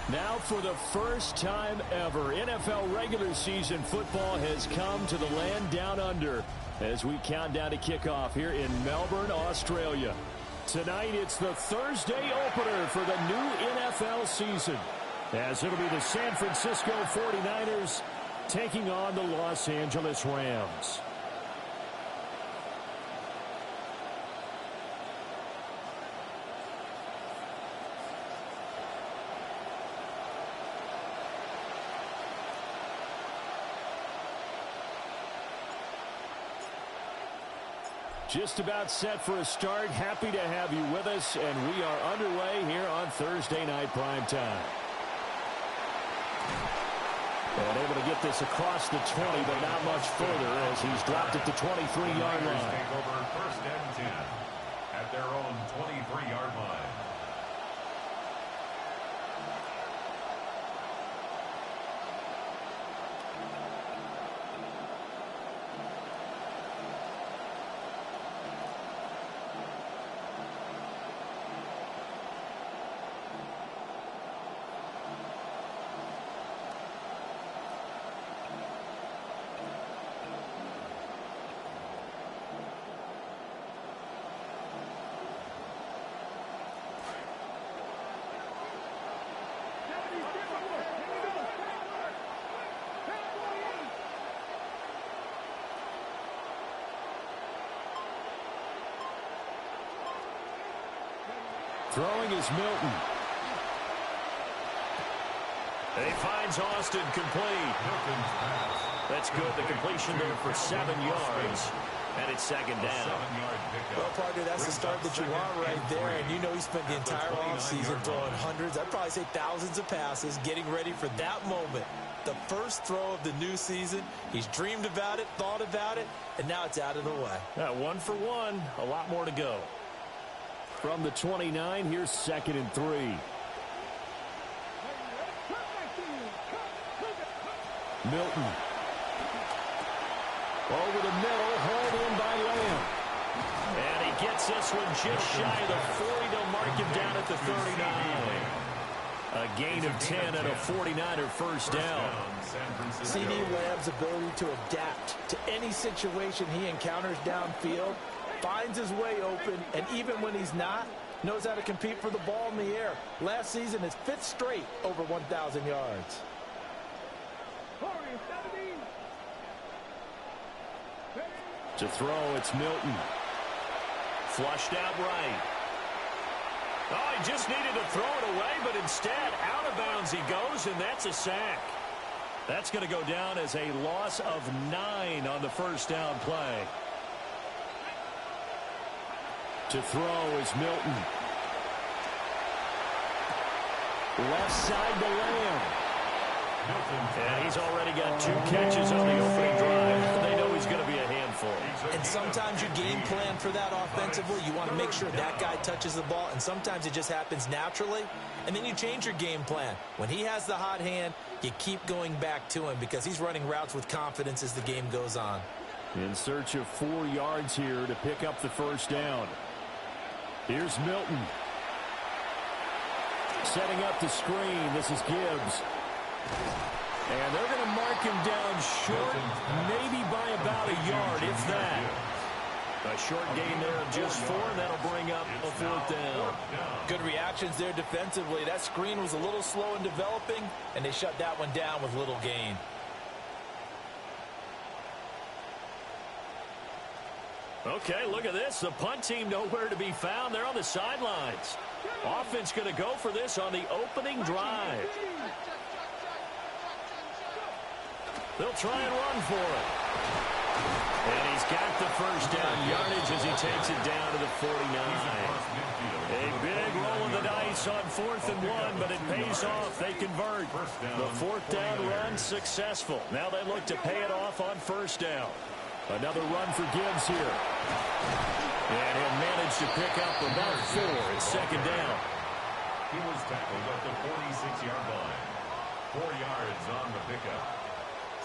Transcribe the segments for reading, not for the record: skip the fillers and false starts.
Now for the first time ever, NFL regular season football has come to the land down under as we count down to kickoff here in Melbourne, Australia. Tonight it's the Thursday opener for the new NFL season, as it'll be the San Francisco 49ers taking on the Los Angeles Rams. Just about set for a start. Happy to have you with us, and we are underway here on Thursday Night Primetime. And able to get this across the 20, but not much further as he's dropped it to 23-yard line. Take over first and 10 at their own 23-yard line. Throwing is Milton. He finds Austin complete. That's good. The completion there for 7 yards. And it's second down. Well, partner, that's the start that you want right there. And you know he spent the entire offseason throwing hundreds, I'd probably say thousands of passes, getting ready for that moment. The first throw of the new season. He's dreamed about it, thought about it, and now it's out of the way. 1 for 1. A lot more to go. From the 29, here's 2nd and 3. Milton. Over the middle, hauled in by Lamb. And he gets this one just shy of the 40. They'll mark him down at the 39. A gain of 10 and a 49er first down. CD Lamb's ability to adapt to any situation he encounters downfield, finds his way open, and even when he's not, knows how to compete for the ball in the air. Last season, his 5th straight over 1,000 yards. To throw, it's Milton. Flushed out right. Oh, he just needed to throw it away, but instead, out of bounds he goes, and that's a sack. That's going to go down as a loss of 9 on the first down play. To throw is Milton. Left side to Lamb. And he's already got 2 catches on the opening drive. They know he's going to be a handful. And sometimes you game plan for that offensively. You want to make sure that guy touches the ball, and sometimes it just happens naturally. And then you change your game plan. When he has the hot hand, you keep going back to him because he's running routes with confidence as the game goes on. In search of 4 yards here to pick up the first down. Here's Milton. Setting up the screen. This is Gibbs. And they're going to mark him down short, maybe by about a yard, if that. A short gain there of just 4, and that'll bring up a 4th down. Good reactions there defensively. That screen was a little slow in developing, and they shut that one down with little gain. Okay, look at this. The punt team nowhere to be found. They're on the sidelines. Offense going to go for this on the opening drive. They'll try and run for it. And he's got the first down yardage as he takes it down to the 49. A big roll of the dice on 4th and 1, but it pays off. They convert. The 4th down run successful. Now they look to pay it off on first down. Another run for Gibbs here. And he'll manage to pick up about 4. It's 2nd down. He was tackled at the 46-yard line. 4 yards on the pickup.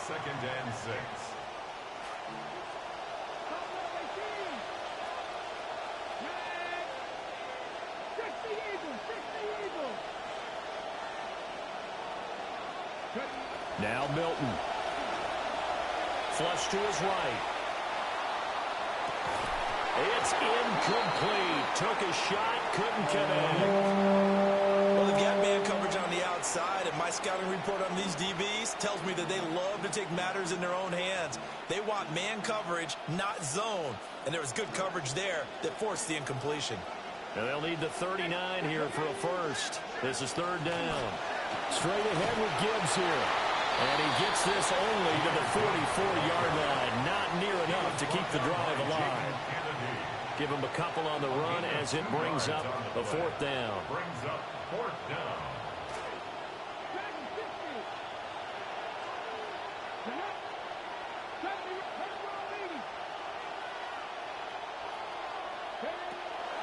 2nd and 6. Now Milton. Flush to his right. It's incomplete. Took a shot, couldn't connect. Well, they've got man coverage on the outside, and my scouting report on these DBs tells me that they love to take matters in their own hands. They want man coverage, not zone. And there was good coverage there that forced the incompletion. And they'll need the 39 here for a first. This is third down. Straight ahead with Gibbs here. And he gets this only to the 44-yard line. Not near enough to keep the drive alive. Give him a couple on the run as it brings up a fourth down. Brings up fourth down.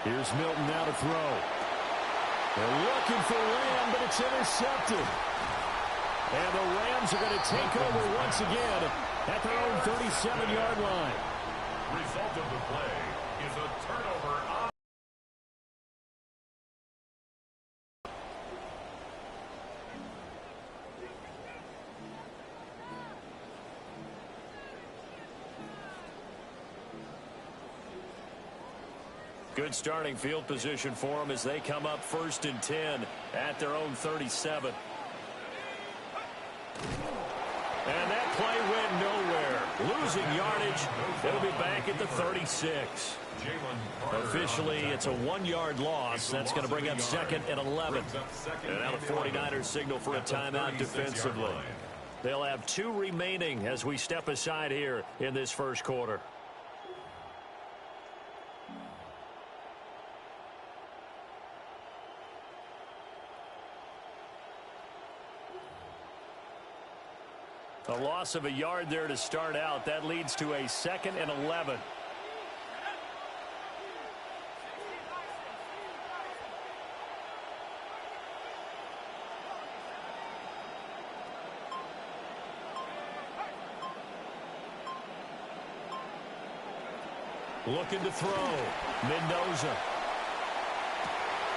Here's Milton now to throw. They're looking for Lamb, but it's intercepted. And the Rams are going to take over once again at their own 37-yard line. Result of the play is a turnover on. Good starting field position for them as they come up 1st and 10 at their own 37. And that play went nowhere. Losing yardage. It'll be back at the 36. Officially, it's a 1-yard loss. That's going to bring up 2nd and 11. And now the 49ers signal for a timeout defensively. They'll have 2 remaining as we step aside here in this first quarter. A loss of a yard there to start out. That leads to a 2nd and 11. Looking to throw. Mendoza.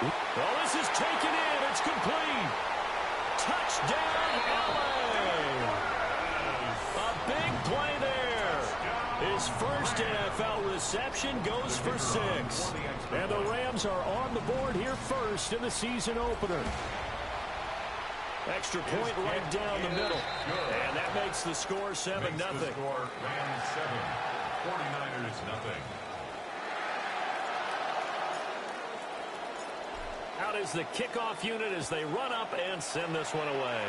Oh, this is taken in. It's complete. Touchdown, LA. A big play there. His first NFL reception goes for 6. And the Rams are on the board here first in the season opener. Extra point right down the middle. And that makes the score 7-0. Rams 7, 49ers nothing. Out is the kickoff unit as they run up and send this one away.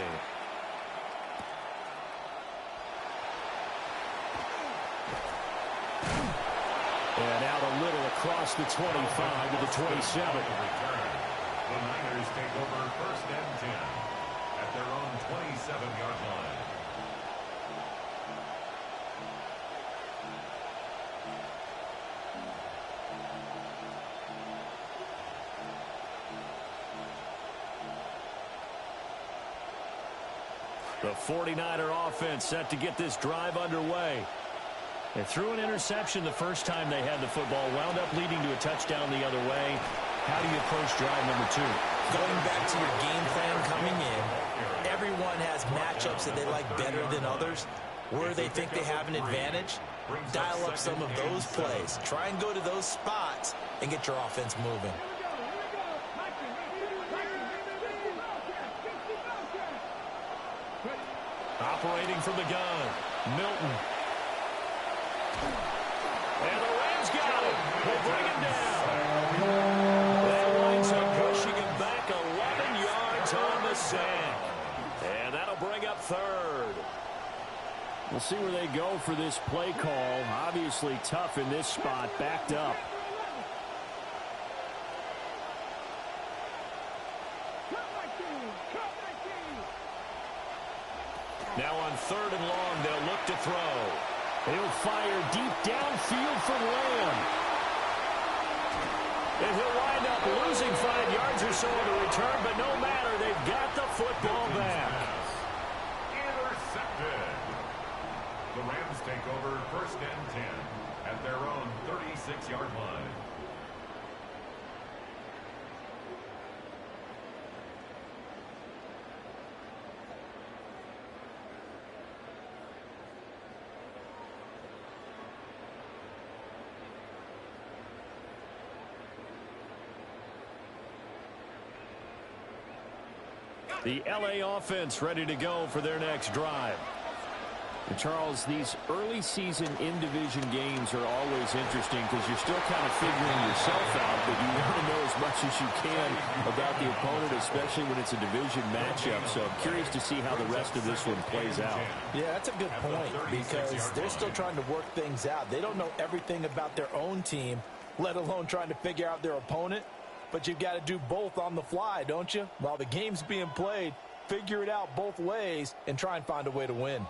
And out a little across the 25 to the 27. The Niners take over 1st and 10 at their own 27-yard line. The 49er offense set to get this drive underway. They threw an interception the first time they had the football, wound up leading to a touchdown the other way. How do you approach drive number 2? Going back to your game plan coming in, everyone has matchups that they like better than others. Where they think they have an advantage, dial up some of those plays. Try and go to those spots and get your offense moving. Operating from the gun, Milton. And the Rams got it. They bring him down. That winds up pushing him back 11 yards on the sack. And that'll bring up 3rd. We'll see where they go for this play call. Obviously tough in this spot, backed up. Now on 3rd and long, they'll look to throw. He'll fire deep downfield from Lamb. And he'll wind up losing 5 yards or so on the return, but no matter, they've got the football back. Intercepted. The Rams take over 1st and 10 at their own 36-yard line. The LA offense ready to go for their next drive. And Charles, these early season in-division games are always interesting because you're still kind of figuring yourself out, but you want to know as much as you can about the opponent, especially when it's a division matchup. So I'm curious to see how the rest of this one plays out. Yeah, that's a good point because they're still trying to work things out. They don't know everything about their own team, let alone trying to figure out their opponent. But you've got to do both on the fly, don't you? While the game's being played, figure it out both ways and try and find a way to win.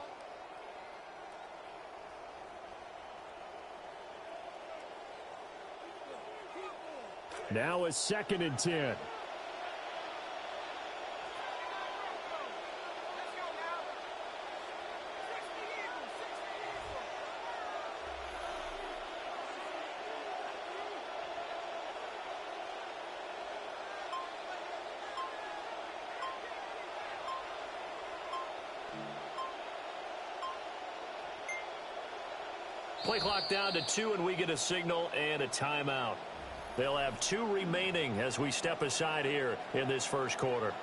Now a 2nd and 10. Play clock down to 2, and we get a signal and a timeout. They'll have 2 remaining as we step aside here in this first quarter.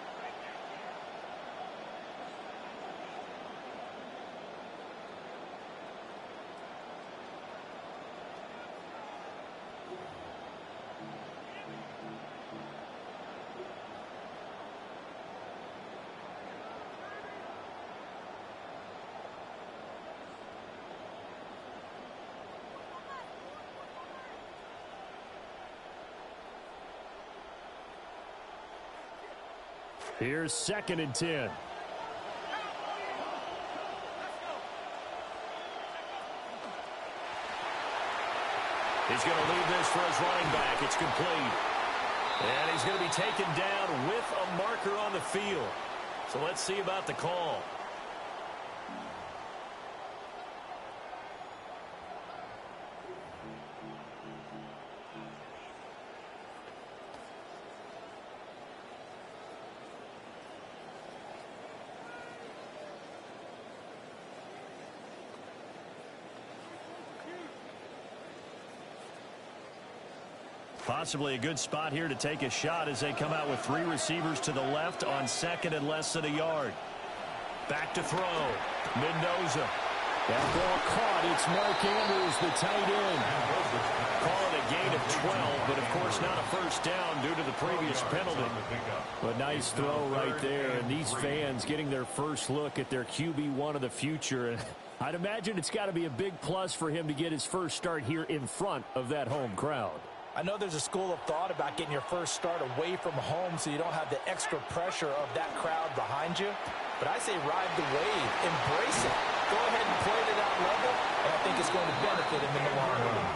Here's 2nd and 10. He's going to leave this for his running back. It's complete. And he's going to be taken down with a marker on the field. So let's see about the call. Possibly a good spot here to take a shot as they come out with 3 receivers to the left on 2nd and less than a yard. Back to throw. Mendoza. That ball caught. It's Mark Andrews, the tight end. Call it a gain of 12, but of course not a first down due to the previous penalty. A nice throw right there, and these fans getting their first look at their QB1 of the future. I'd imagine it's got to be a big plus for him to get his first start here in front of that home crowd. I know there's a school of thought about getting your first start away from home so you don't have the extra pressure of that crowd behind you. But I say ride the wave. Embrace it. Go ahead and play to that level, and I think it's going to benefit him in the long run.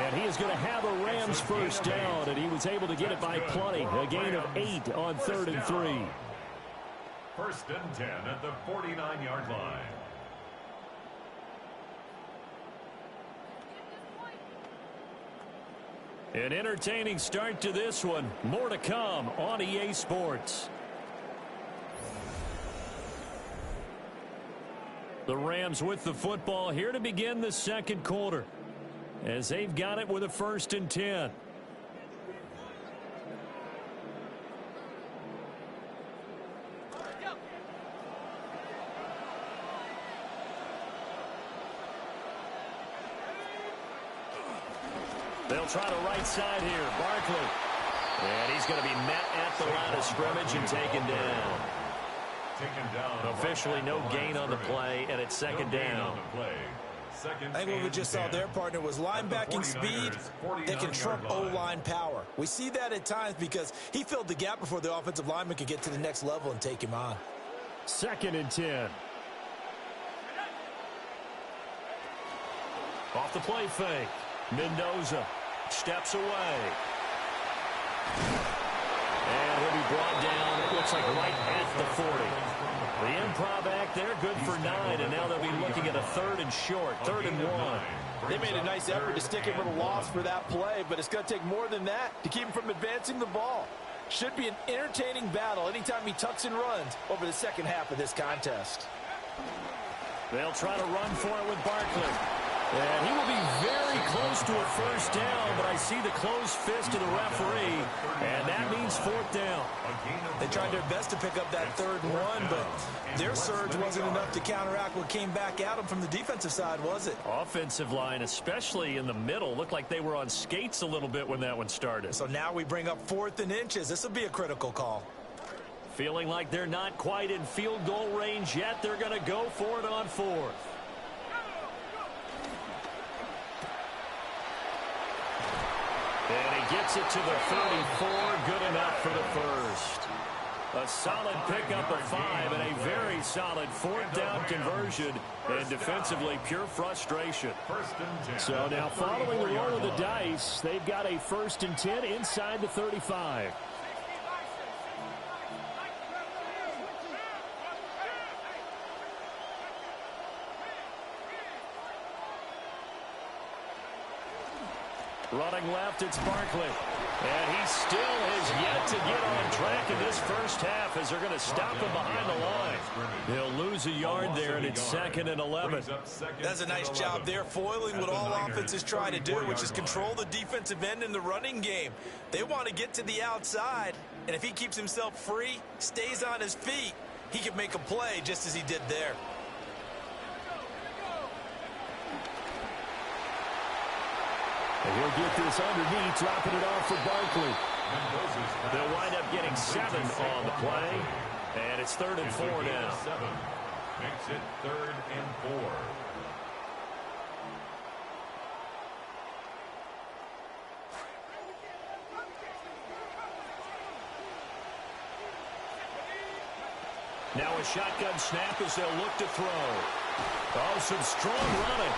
And he is going to have a Rams first down, and he was able to get it by plenty. A gain of 8 on 3rd and 3. 1st and 10 at the 49-yard line. An entertaining start to this one. More to come on EA Sports. The Rams with the football here to begin the second quarter, as they've got it with a 1st and 10. They'll try the right side here. Barkley. And he's going to be met at the line of scrimmage and taken down. Officially no gain on the play, and it's 2nd down. I think what we just saw their partner was linebacking speed that can trump O-line power. We see that at times because he filled the gap before the offensive lineman could get to the next level and take him on. 2nd and 10. Off the play fake. Mendoza steps away. And he'll be brought down, it looks like right at the 40. The improv act there, good for 9, and now they'll be looking at a 3rd and short, 3rd and 1. They made a nice effort to stick him with a loss for that play, but it's going to take more than that to keep him from advancing the ball. Should be an entertaining battle anytime he tucks and runs over the second half of this contest. They'll try to run for it with Barkley. And he will be very close to a first down, but I see the closed fist of the referee, and that means fourth down. They tried their best to pick up that 3rd and 1, but their surge wasn't enough to counteract what came back at them from the defensive side, was it? Offensive line, especially in the middle, looked like they were on skates a little bit when that one started. So now we bring up 4th and inches. This will be a critical call. Feeling like they're not quite in field goal range yet, they're going to go for it on 4th. And he gets it to the 34, good enough for the first. A solid pickup of 5 and a very solid 4th down conversion, and defensively pure frustration. So now following the roll of the dice, they've got a 1st and 10 inside the 35. Running left, it's Barkley. And he still has yet to get on track in this first half as they're going to stop him behind the line. He'll lose a yard there, and it's 2nd and 11. That's a nice job there, foiling what all offenses try to do, which is control the defensive end in the running game. They want to get to the outside, and if he keeps himself free, stays on his feet, he can make a play just as he did there. And he'll get this underneath, dropping it off for Barkley. They'll wind up getting 7 on the play, and it's 3rd and 4 now. Makes it 3rd and 4. Now a shotgun snap as they'll look to throw. Oh, some strong running.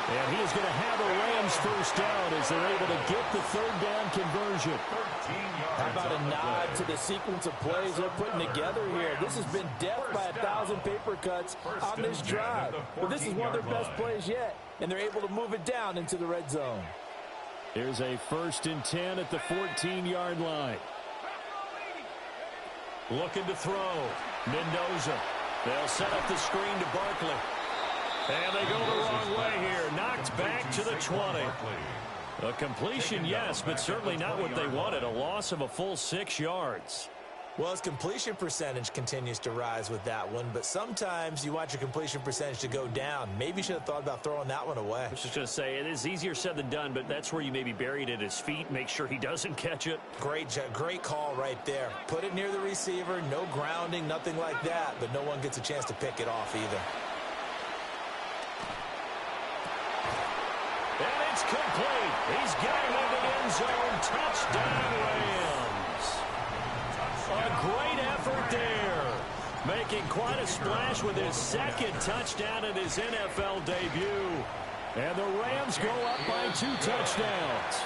And he is going to have a Rams first down as they're able to get the 3rd down conversion. How about a nod to the sequence of plays they're putting together here? This has been death by 1,000 paper cuts on this drive. But this is one of their best plays yet, and they're able to move it down into the red zone. Here's a 1st and 10 at the 14-yard line. Looking to throw. Mendoza. They'll set up the screen to Barkley. And they go the wrong way here. Knocked back to the 20. A completion, yes, but certainly not what they wanted. A loss of a full 6 yards. Well, his completion percentage continues to rise with that one, but sometimes you want your completion percentage to go down. Maybe you should have thought about throwing that one away. I was just going to say, it is easier said than done, but that's where you maybe bury it at his feet, make sure he doesn't catch it. Great call right there. Put it near the receiver, no grounding, nothing like that, but no one gets a chance to pick it off either. And it's complete. He's got him in the end zone. Touchdown, Rams. A great effort there. Making quite a splash with his 2nd touchdown in his NFL debut. And the Rams go up by 2 touchdowns.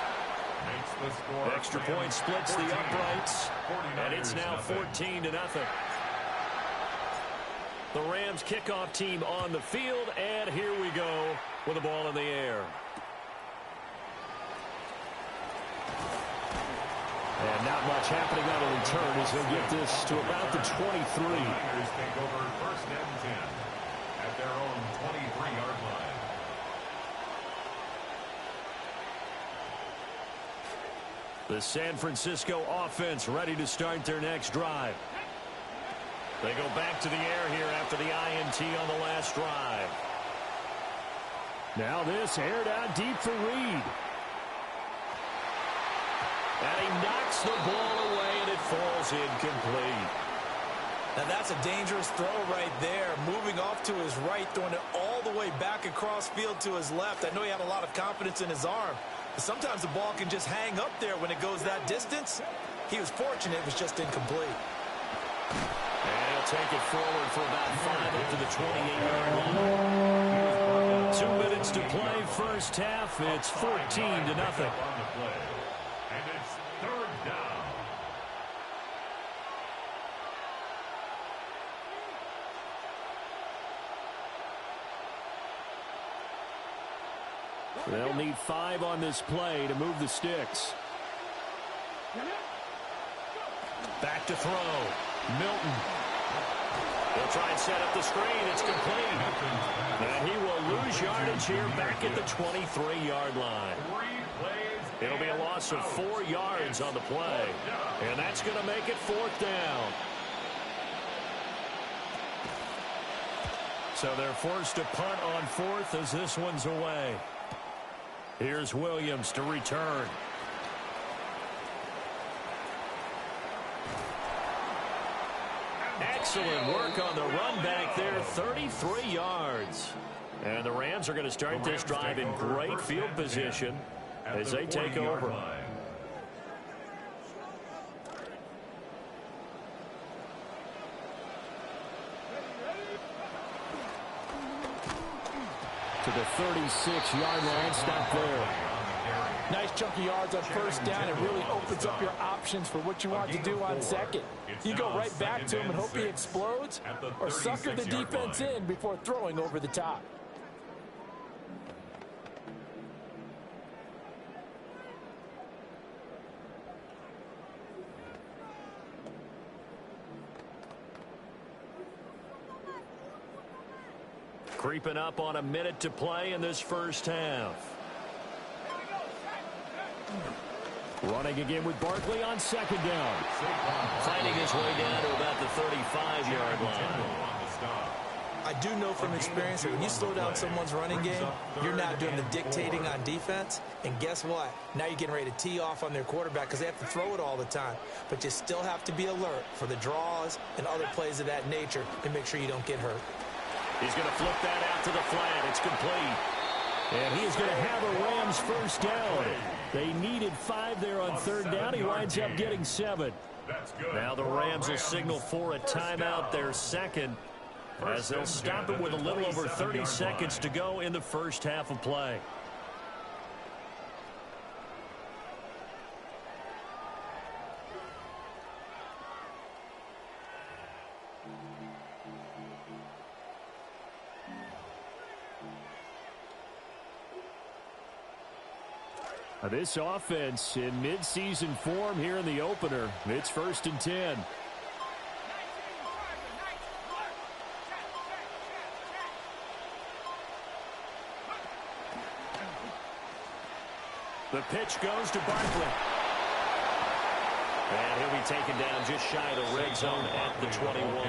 Extra point splits the uprights. And it's now 14-0. The Rams kickoff team on the field. And here we go with the ball in the air. And not much happening on a return as he'll get this to about the 23. The Niners take over 1st and 10 at their own 23-yard line. The San Francisco offense ready to start their next drive. They go back to the air here after the INT on the last drive. Now this aired out deep for Reed. And he knocks the ball away, and it falls incomplete. Now that's a dangerous throw right there. Moving off to his right, throwing it all the way back across field to his left. I know he had a lot of confidence in his arm, but sometimes the ball can just hang up there when it goes that distance. He was fortunate it was just incomplete. And he'll take it forward for about 5 up to the 28-yard line. 2 minutes to play first half. It's 14-0. And it's 3rd down. They'll need 5 on this play to move the sticks. Back to throw. Milton. He'll try and set up the screen. It's complete. And he will lose yardage here back at the 23-yard line. It'll be a loss of 4 yards on the play. And that's going to make it 4th down. So they're forced to punt on 4th as this one's away. Here's Williams to return. Excellent work on the run back there, 33 yards. And the Rams are going to start this drive in great field position as they take over. To the 36-yard line, stop there. Nice chunky yards on 1st down. It really opens up your options for what you want to do on 2nd. You go right back to him and hope he explodes, or sucker the defense in before throwing over the top. Creeping up on a minute to play in this 1st half. Running again with Barkley on 2nd down. Fighting his way down to about the 35-yard line. I do know from experience that when you slow down someone's running game, you're not doing the dictating on defense. And guess what? Now you're getting ready to tee off on their quarterback because they have to throw it all the time. But you still have to be alert for the draws and other plays of that nature to make sure you don't get hurt. He's going to flip that out to the flat. It's complete. And he is going to have a Rams 1st down. They needed 5 there on 3rd down. He winds up getting 7. Now the Rams will signal for a timeout, their 2nd, as they'll stop it with a little over 30 seconds to go in the 1st half of play. This offense in midseason form here in the opener. It's 1st and 10. The pitch goes to Barkley. And he'll be taken down just shy of the red zone at the 21.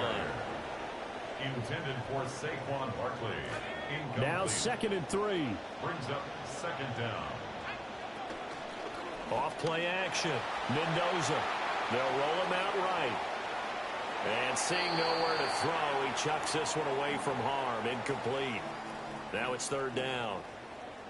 Intended for Saquon Barkley. Now 2nd and 3. Brings up 2nd down. Off play action. Mendoza. They'll roll him out right. And seeing nowhere to throw, he chucks this one away from harm. Incomplete. Now it's 3rd down.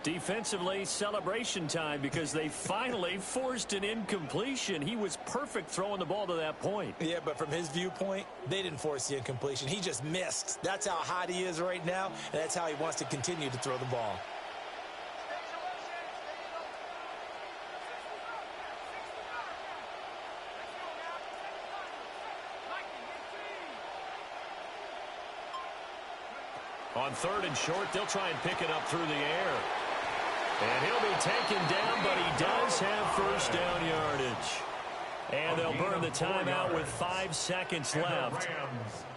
Defensively, celebration time because they finally forced an incompletion. He was perfect throwing the ball to that point. Yeah, but from his viewpoint, they didn't force the incompletion. He just missed. That's how hot he is right now, and that's how he wants to continue to throw the ball. On 3rd and short, they'll try and pick it up through the air. And he'll be taken down, but he does have 1st down yardage. And they'll burn the timeout with 5 seconds left.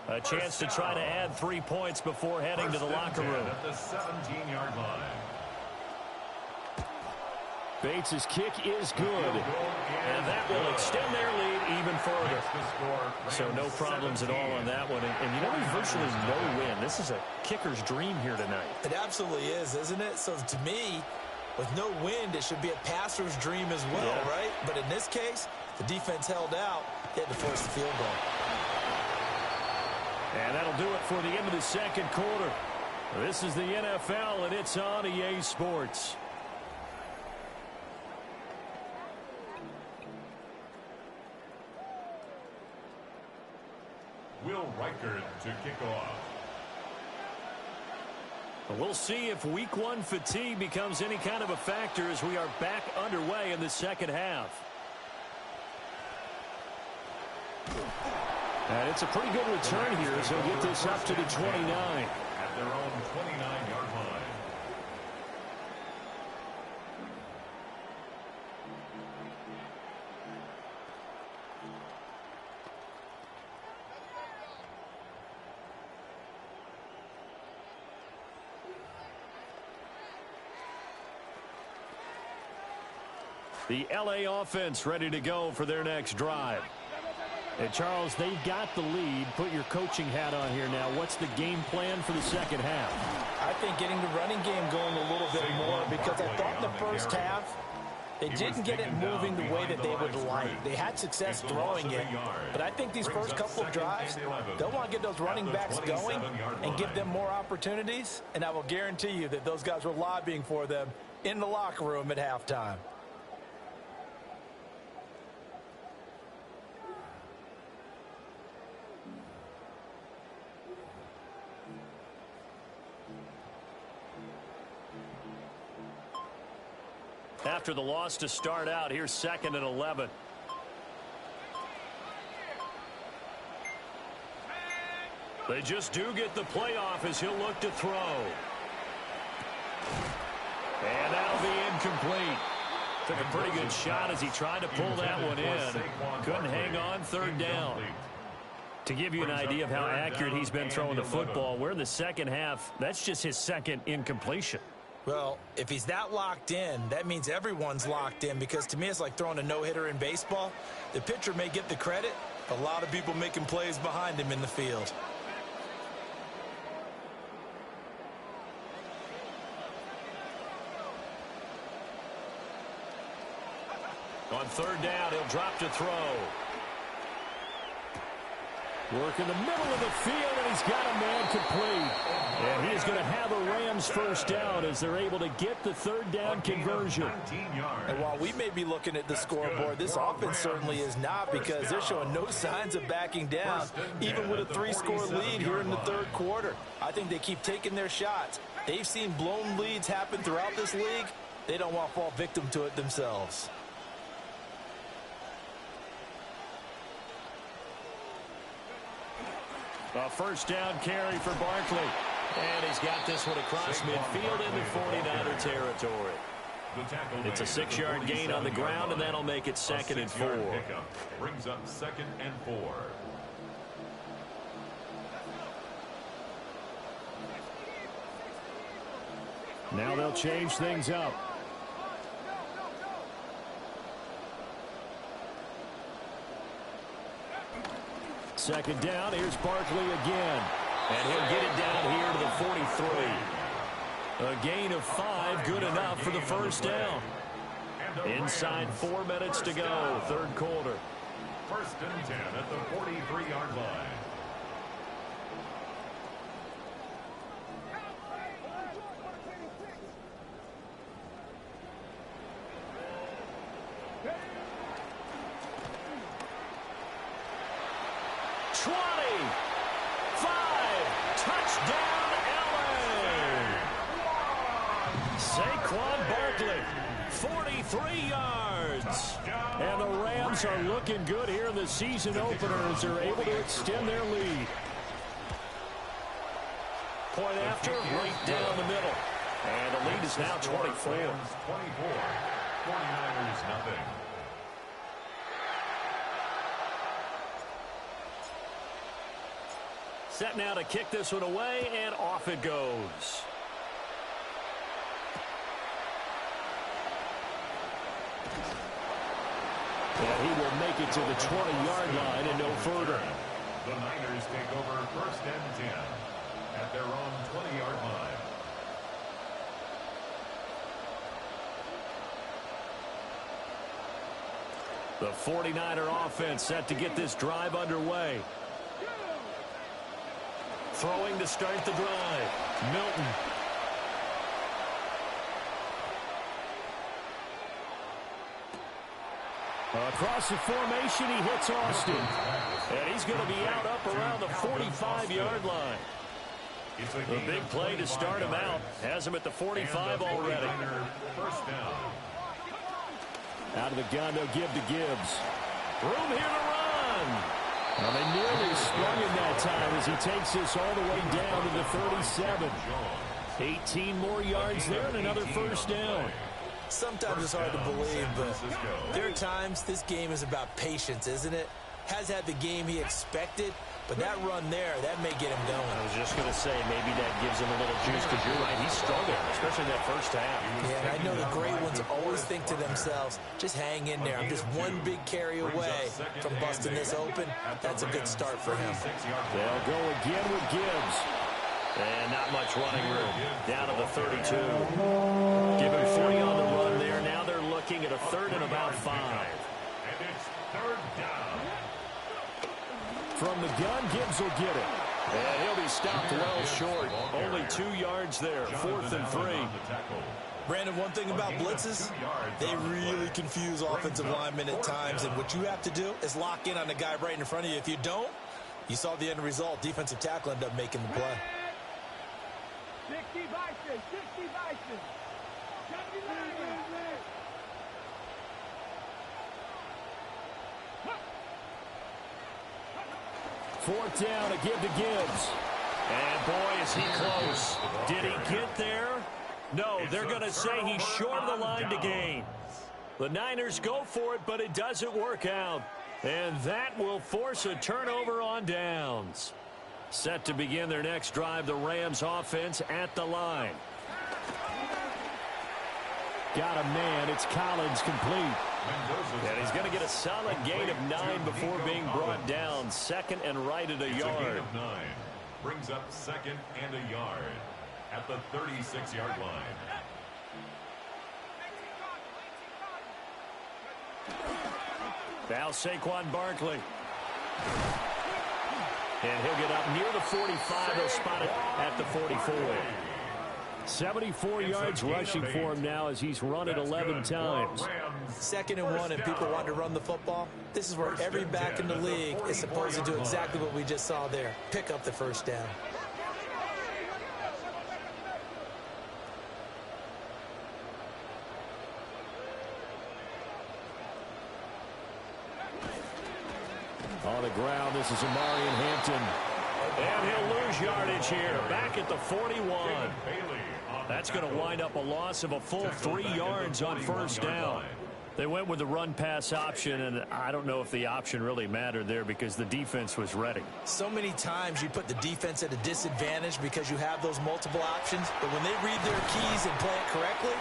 A chance to try to add 3 points before heading to the locker room. At the 17-yard line. Bates' kick is good. And that will extend their lead even further. So no problems at all on that one. And you know, there's virtually no win. This is a kicker's dream here tonight. It absolutely is, isn't it? So to me, with no wind, it should be a passer's dream as well, right? But in this case, the defense held out. They had to force the field goal. And that'll do it for the end of the 2nd quarter. This is the NFL, and it's on EA Sports. Will Reichard to kick off. We'll see if week 1 fatigue becomes any kind of a factor as we are back underway in the 2nd half. And it's a pretty good return here as they'll get this up to the 29. At their own 29-yard line. The LA offense ready to go for their next drive. And Charles, they've got the lead. Put your coaching hat on here now. What's the game plan for the second half? I think getting the running game going a little bit more, because I thought in the first half they didn't get it moving the way that they would like. They had success throwing it, but I think these first couple of drives, they'll want to get those running backs going and give them more opportunities, and I will guarantee you that those guys were lobbying for them in the locker room at halftime. After the loss to start out, here's 2nd and 11. They just do get the playoff as he'll look to throw. And that'll be incomplete. Took a pretty good shot as he tried to pull that one in. Couldn't hang on, 3rd down. To give you an idea of how accurate he's been throwing the football, we're in the second half. That's just his 2nd incompletion. Well, if he's that locked in, that means everyone's locked in, because to me it's like throwing a no-hitter in baseball. The pitcher may get the credit, a lot of people making plays behind him in the field. On 3rd down, he'll drop to throw. Work in the middle of the field, and he's got a man complete. And he is going to have a Rams first down as they're able to get the 3rd down conversion. And while we may be looking at the scoreboard, this offense certainly is not, because they're showing no signs of backing down, even with a 3-score lead here in the 3rd quarter. I think they keep taking their shots. They've seen blown leads happen throughout this league. They don't want to fall victim to it themselves. A first down carry for Barkley. And he's got this one across midfield into 49er territory. It's a 6-yard gain on the ground, and that'll make it 2nd and 4. Brings up 2nd and 4. Now they'll change things up. Second down, here's Barkley again. And he'll get it down here to the 43. A gain of 5, good enough for the first down. Inside 4 minutes to go, 3rd quarter. 1st and 10 at the 43-yard line. Touchdown, LA! Saquon Barkley, 43 yards. And the Rams are looking good here in the season opener as they're able to extend their lead. Point after, right down the middle. And the lead is now 24. 24. 49ers nothing. Set now to kick this one away, and off it goes. And he will make it to the 20-yard line and no further. The Niners take over 1st and 10 at their own 20-yard line. The 49er offense set to get this drive underway. Throwing to start the drive. Milton. Across the formation, he hits Austin. And he's going to be out up around the 45-yard line. A big play to start him out. Has him at the 45 already. First down. Out of the gun, they'll give to Gibbs. Room here to run. Well, they nearly sprung him that time as he takes this all the way down to the 37. 18 more yards there and another first down. Sometimes it's hard to believe, but there are times this game is about patience, isn't it? Has had the game he expected, But that run there, that may get him going. I was just going to say, maybe that gives him a little juice, because you're right, he struggled, especially in that first half. Yeah, and I know the great ones always think to themselves, just hang in there. I'm just one big carry away from busting this open. That's a good start for him. They'll go again with Gibbs. And not much running room. Down to the 32. Give him 3 on the run there. Now they're looking at a 3rd and about 5. And it's 3rd down. From the gun, Gibbs will get it. And he'll be stopped well short. Only 2 yards there. 4th and 3. Brandon, one thing about blitzes, they really confuse offensive linemen at times, and what you have to do is lock in on the guy right in front of you. If you don't, you saw the end result. Defensive tackle ended up making the play. 60 Bison, 60 Bison. 4th down to give to Gibbs. And boy, is he close. Did he get there? No, they're going to say he's short of the line to gain. The Niners go for it, but it doesn't work out. And that will force a turnover on downs. Set to begin their next drive, the Rams offense at the line. Got a man. It's Collins complete. And he's going to get a solid gain of 9 before being brought down. 2nd and right at a yard. Gain of 9. Brings up 2nd and a yard at the 36-yard line. Now Saquon Barkley. And he'll get up near the 45. He'll spot it at the 44. 74 yards rushing for him now as he's run it 11 times. 2nd and 1, and people want to run the football. This is where every back in the league is supposed to do exactly what we just saw there. Pick up the 1st down. On the ground, this is Amarian Hampton. And he'll lose yardage here. Back at the 41. That's going to wind up a loss of a full 3 yards on 1st down. They went with the run-pass option, and I don't know if the option really mattered there because the defense was ready. So many times you put the defense at a disadvantage because you have those multiple options, but when they read their keys and play it correctly,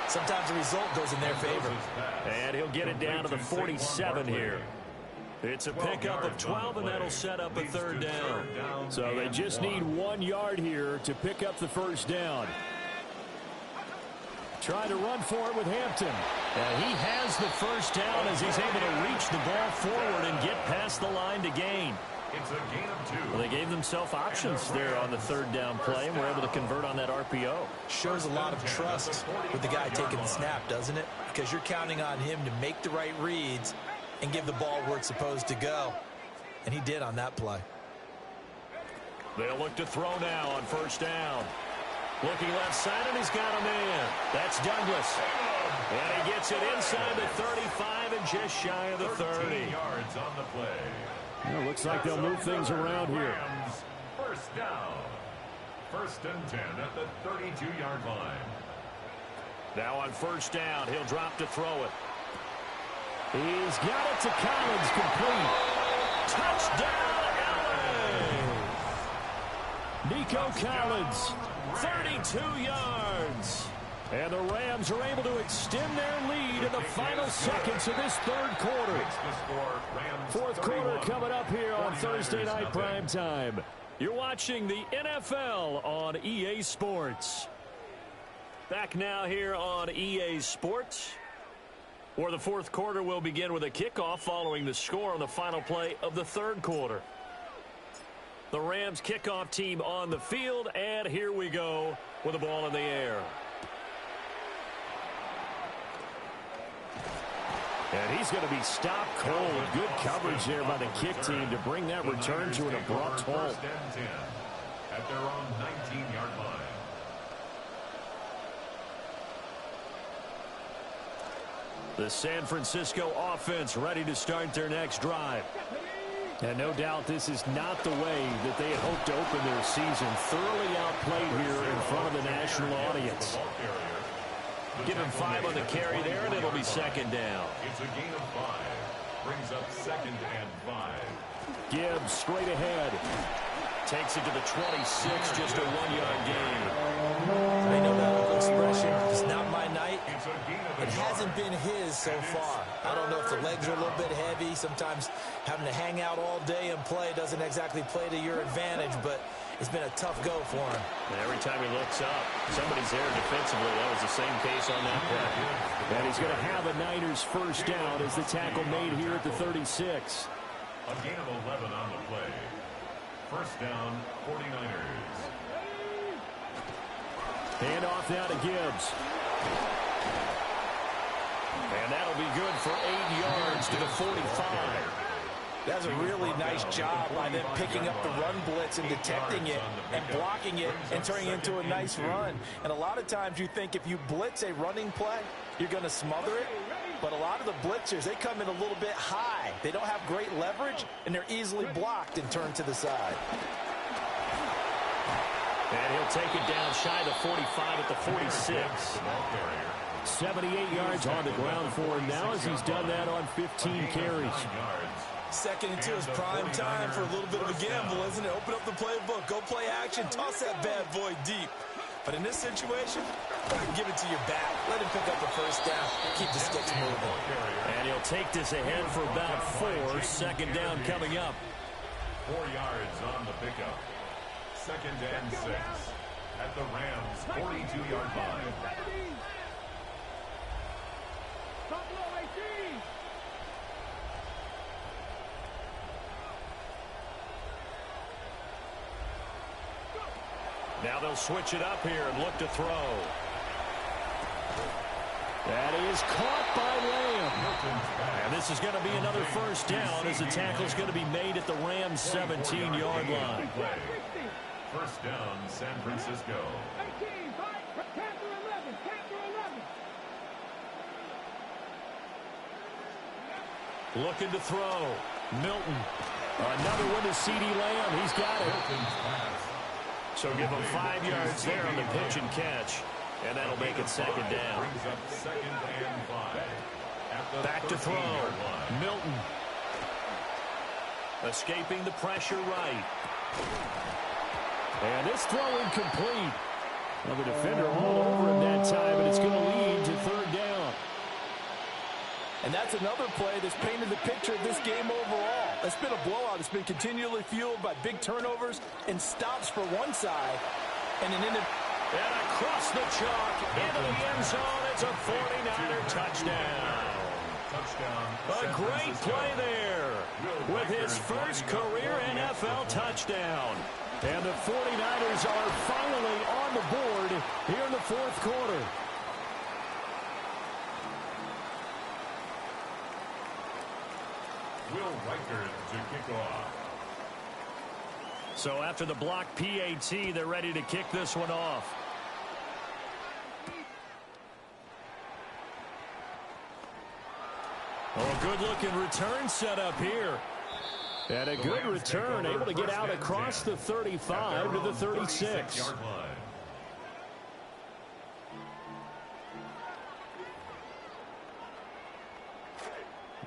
sometimes the result goes in their favor. And he'll get it down to the 47 here. It's a pickup of 12, and that'll set up a 3rd down. So they just need 1 yard here to pick up the 1st down. Try to run for it with Hampton. He has the 1st down as he's able to reach the ball forward and get past the line to gain. It's a gain of 2. Well, they gave themselves options there on the 3rd down play, and were able to convert on that RPO. Shows a lot of trust with the guy taking the snap, doesn't it? Because you're counting on him to make the right reads and give the ball where it's supposed to go. And he did on that play. They'll look to throw now on 1st down. Looking left side, and he's got a man. That's Douglas. And he gets it inside the 35 and just shy of the 30. Yards on the play. Well, looks like they'll move things around here. 1st down. 1st and 10 at the 32-yard line. Now on 1st down, he'll drop to throw it. He's got it to Collins, complete. Touchdown, LA! Nico Collins, 32 yards. and the Rams are able to extend their lead in the final seconds of this 3rd quarter. 4th quarter coming up here on Thursday Night Prime Time. You're watching the NFL on EA Sports. Back now here on EA Sports, where the 4th quarter will begin with a kickoff following the score on the final play of the 3rd quarter. The Rams kickoff team on the field, and here we go with the ball in the air. And he's going to be stopped cold. Good coverage there by the kick team to bring that return to an abrupt halt. 1st and 10 at their own 19-yard line. The San Francisco offense ready to start their next drive. And no doubt this is not the way that they had hoped to open their season. Thoroughly outplayed here in front of the national audience. Give him 5 on the carry there, and it'll be 2nd down. It's a gain of 5. Brings up 2nd and 5. Gibbs straight ahead. Takes it to the 26, just a 1-yard gain. I know that old expression, it's not my night. It hasn't been his so far. I don't know if the legs are a little bit heavy. Sometimes having to hang out all day and play doesn't exactly play to your advantage, but it's been a tough go for him. And every time he looks up, somebody's there defensively. That was the same case on that play. And he's going to have a Niners first down as the tackle made here at the 36. A gain of 11 on the play. First down, 49ers. Hand off now to Gibbs. And that'll be good for 8 yards to the 45. That's a really nice job by them picking up the run blitz and detecting it and blocking it and turning it into a nice run. And a lot of times you think if you blitz a running play, you're going to smother it. But a lot of the blitzers, they come in a little bit high. They don't have great leverage, and they're easily blocked and turned to the side. And he'll take it down shy of the 45 at the 46. 78 yards on the ground for him now as he's done that on 15 carries. Second and 2 is prime time for a little bit of a gamble, isn't it? Open up the playbook, go play action, toss that bad boy deep. But in this situation, give it to your back. Let him pick up the first down. Keep the sticks moving. And he'll take this ahead for about 4. Second down coming up. 4 yards on the pickup. Second and 6 at the Rams' 42-yard line. Now they'll switch it up here and look to throw. That is caught by Lamb. And this is going to be another first down as the tackle's going to be made at the Rams' 17-yard line. First down, San Francisco. 18, 5, 10 11, 11. Looking to throw. Milton. Another one to C.D. Lamb. He's got it. So give him 5 yards there on the pitch and catch. And that'll make it second down. Brings up second and 5. Back to throw. Milton. Escaping the pressure right. And this throw incomplete. Well, the defender all over him that time, and it's going to lead to third down. And that's another play that's painted the picture of this game overall. It's been a blowout. It's been continually fueled by big turnovers and stops for one side. And an And across the chalk into the end zone. It's a 49er touchdown. A great play there with his first career NFL touchdown. And the 49ers are finally on the board here in the fourth quarter. Will Reichard to kick off. So after the block PAT, they're ready to kick this one off. Oh, a good-looking return set up here. And a good return, able to get out across the 35 to the 36.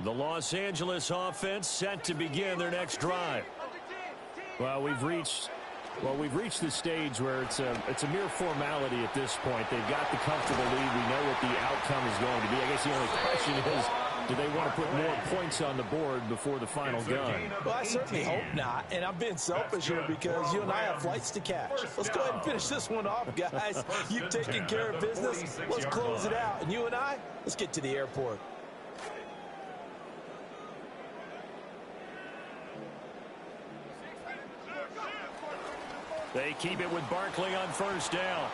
The Los Angeles offense set to begin their next drive. Well, we've reached the stage where it's a mere formality at this point. They've got the comfortable lead. We know what the outcome is going to be. I guess the only question is, do they want to put more points on the board before the final gun? Well, I certainly hope not. And I'm being selfish here because you and I have flights to catch. Let's go ahead and finish this one off, guys. You've taken care of business. Let's close it out. And you and I, let's get to the airport. They keep it with Barkley on first down.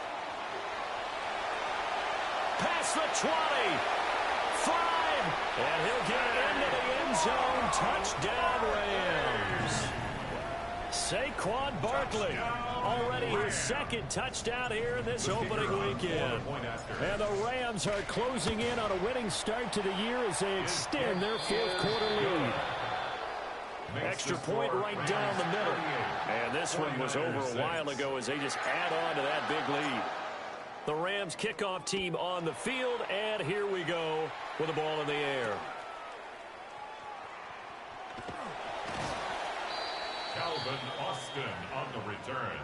Past the 20. 5. And he'll get it into the end zone. Touchdown, Rams. Saquon Barkley. Already his second touchdown here in this opening weekend. And the Rams are closing in on a winning start to the year as they extend their fourth quarter lead. Extra point right down the middle. And this one was over a while ago as they just add on to that big lead. The Rams kickoff team on the field, and here we go with the ball in the air. Calvin Austin on the return.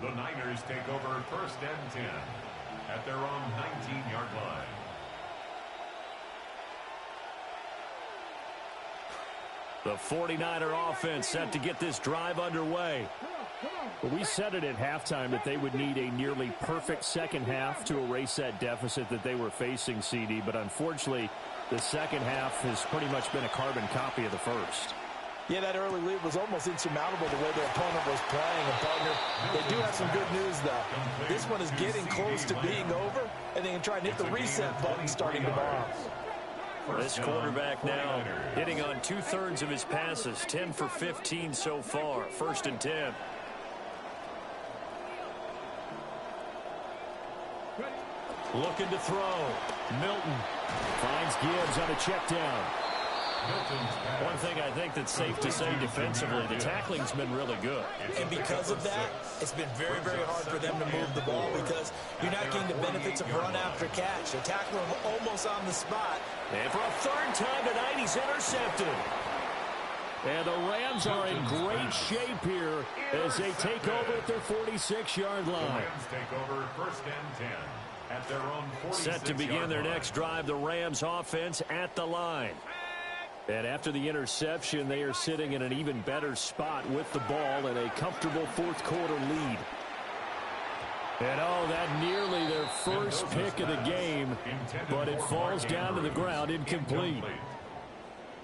The Niners take over 1st and 10 at their own 19-yard line. The 49er offense set to get this drive underway. Well, we said it at halftime that they would need a nearly perfect second half to erase that deficit that they were facing, CD. But unfortunately, the second half has pretty much been a carbon copy of the first. Yeah, that early lead was almost insurmountable the way their opponent was playing. And, partner, they do have some good news, though. This one is getting close to being over, and they can try and hit the reset button starting tomorrow. This quarterback now hitting on 2/3 of his passes, 10 for 15 so far. 1st and 10. Looking to throw. Milton Finds Gibbs on a check down. One thing I think that's safe to say defensively, the tackling's been really good. And because of that, it's been very, very hard for them to move the ball because you're not getting the benefits of run after catch. They tackle him almost on the spot. And for a 3rd time tonight, he's intercepted. And the Rams are in great shape here as they take over at their 46-yard line. The Rams take over 1st and 10 at their own 46-yard line. Set to begin their next drive, the Rams offense at the line. And after the interception, they are sitting in an even better spot with the ball and a comfortable 4th quarter lead. And that nearly their first pick of the game, but it falls down to the ground incomplete.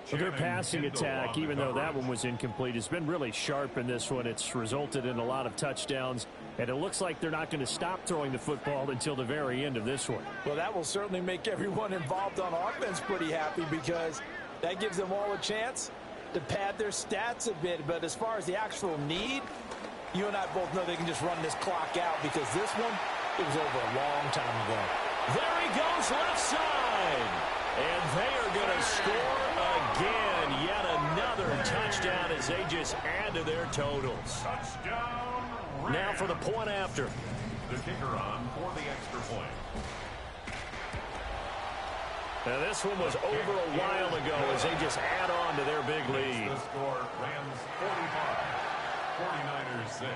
So their passing attack, even though that one was incomplete, has been really sharp in this one. It's resulted in a lot of touchdowns, and it looks like they're not going to stop throwing the football until the very end of this one. Well, that will certainly make everyone involved on offense pretty happy because that gives them all a chance to pad their stats a bit. But as far as the actual need, you and I both know they can just run this clock out because this one, it was over a long time ago. There he goes left side. And they are going to score again. Yet another touchdown as they just add to their totals. Touchdown, Rams. Now for the point after. The kicker on for the extra point. Now this one was over a while ago as they just add on to their big lead. The score, Rams 45, 49ers 6.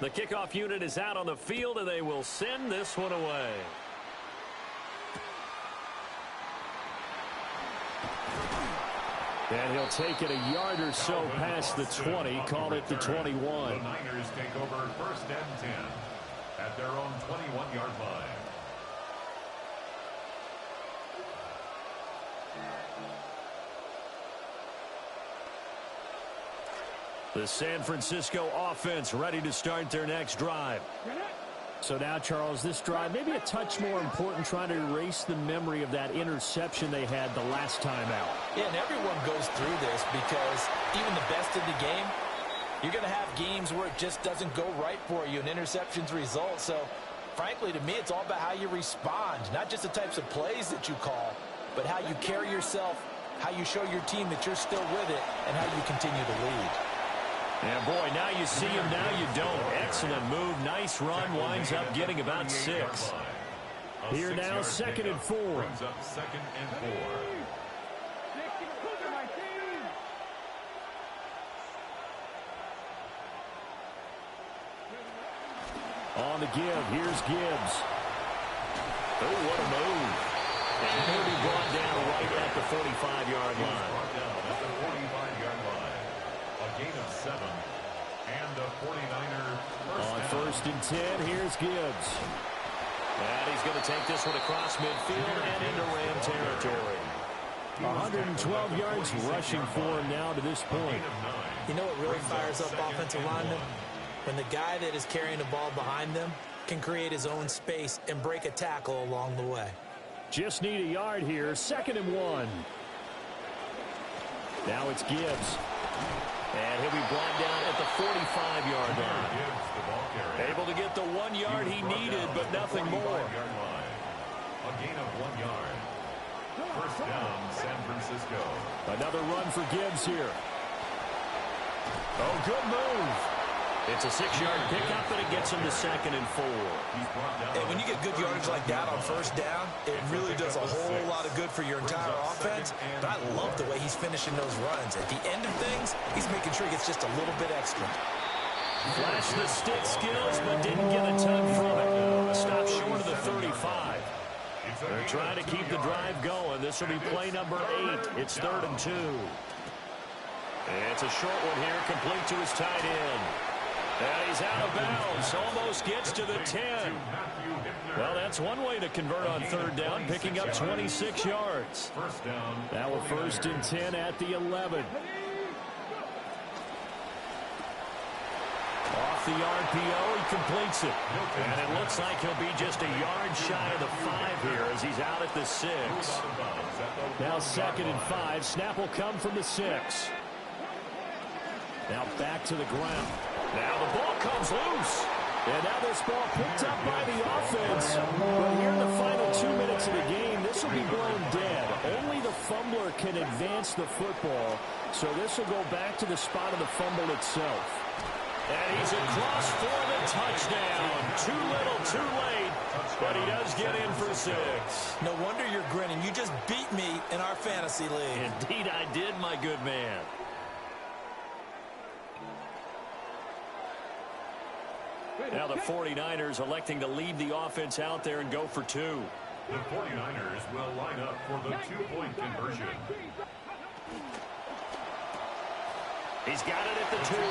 The kickoff unit is out on the field, and they will send this one away. And he'll take it a yard or so past the 20, call it the 21. The Niners take over 1st and 10 at their own 21-yard line. The San Francisco offense ready to start their next drive. So now, Charles, this drive maybe a touch more important, trying to erase the memory of that interception they had the last time out. Yeah, and everyone goes through this because even the best in the game, you're going to have games where it just doesn't go right for you and interceptions result. So, frankly, to me, it's all about how you respond, not just the types of plays that you call, but how you carry yourself, how you show your team that you're still with it, and how you continue to lead. And boy, now you see him, now you don't. Excellent move, nice run, winds up getting about 6. Here now, 2nd and 4. Brings up 2nd and 4. On the give, here's Gibbs. Oh, what a move. And he'll be brought down right at the 45-yard line. Brought down at the 45-yard line. A gain of 7. And a 49er On 1st and 10, here's Gibbs. And he's going to take this one across midfield and into Ram territory. 112 yards rushing for him now to this point. You know what really fires up offensive linemen? When the guy that is carrying the ball behind them can create his own space and break a tackle along the way. Just need a yard here. 2nd and 1. Now it's Gibbs. And he'll be brought down at the 45-yard line. Able to get the 1 yard he needed, but nothing more. A gain of 1 yard. 1st down, San Francisco. Another run for Gibbs here. Oh, good move. It's a 6-yard pickup, and it gets him to 2nd and 4. And when you get good yardage like that on first down, it really does a whole lot of good for your entire offense. But I love the way he's finishing those runs. At the end of things, he's making sure he gets just a little bit extra. Flash the stick skills, but didn't get a ton from it. A stop short of the 35. They're trying to keep the drive going. This will be play number 8. It's 3rd and 2. And it's a short one here, complete to his tight end. And he's out of bounds. Almost gets to the 10. Well, that's one way to convert on 3rd down, picking up 26 yards. Now we're 1st and 10 at the 11. Off the RPO, he completes it. And it looks like he'll be just a yard shy of the 5 here as he's out at the 6. Now 2nd and 5. Snap will come from the 6. Now back to the ground. Now the ball comes loose. And now this ball picked up by the offense. But here in the final 2 minutes of the game, this will be blown dead. Only the fumbler can advance the football. So this will go back to the spot of the fumble itself. And he's across for the touchdown. Too little, too late. But he does get in for 6. No wonder you're grinning. You just beat me in our fantasy league. Indeed I did, my good man. Now the 49ers electing to leave the offense out there and go for 2. The 49ers will line up for the 2-point conversion. He's got it at the 2.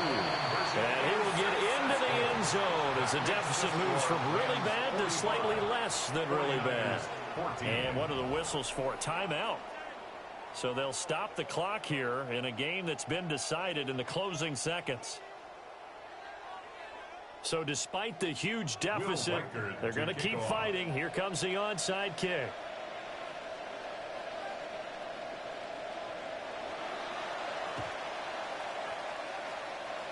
And he will get into the end zone as the deficit moves from really bad to slightly less than really bad. And what are the whistles for? Timeout. So they'll stop the clock here in a game that's been decided in the closing seconds. So despite the huge deficit, they're going to keep fighting. Here comes the onside kick.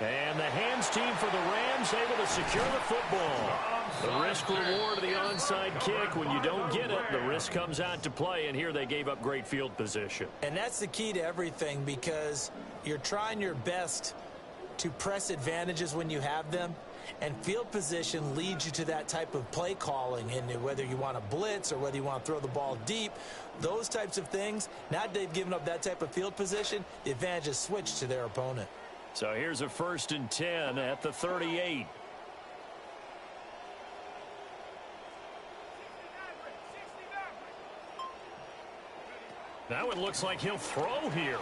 And the hands team for the Rams able to secure the football. The risk reward of the onside kick. When you don't get it, the risk comes out to play, and here they gave up great field position. And that's the key to everything, because you're trying your best to press advantages when you have them, and field position leads you to that type of play calling. And whether you want to blitz or whether you want to throw the ball deep, those types of things, now they've given up that type of field position, the advantage is switched to their opponent. So here's a 1st and 10 at the 38. Now it looks like he'll throw here.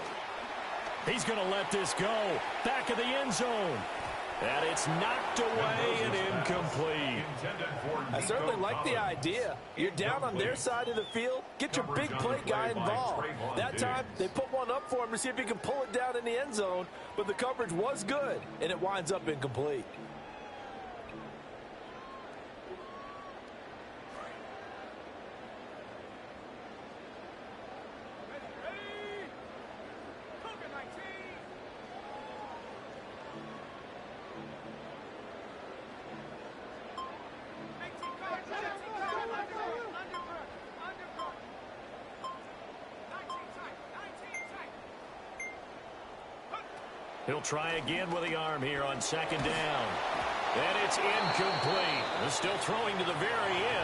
He's going to let this go. Back of the end zone. And it's knocked away and incomplete. I certainly like the idea. You're down on their side of the field. Get your big play guy involved. That time, they put one up for him to see if he can pull it down in the end zone. But the coverage was good, and it winds up incomplete. He'll try again with the arm here on 2nd down. And it's incomplete. They're still throwing to the very end.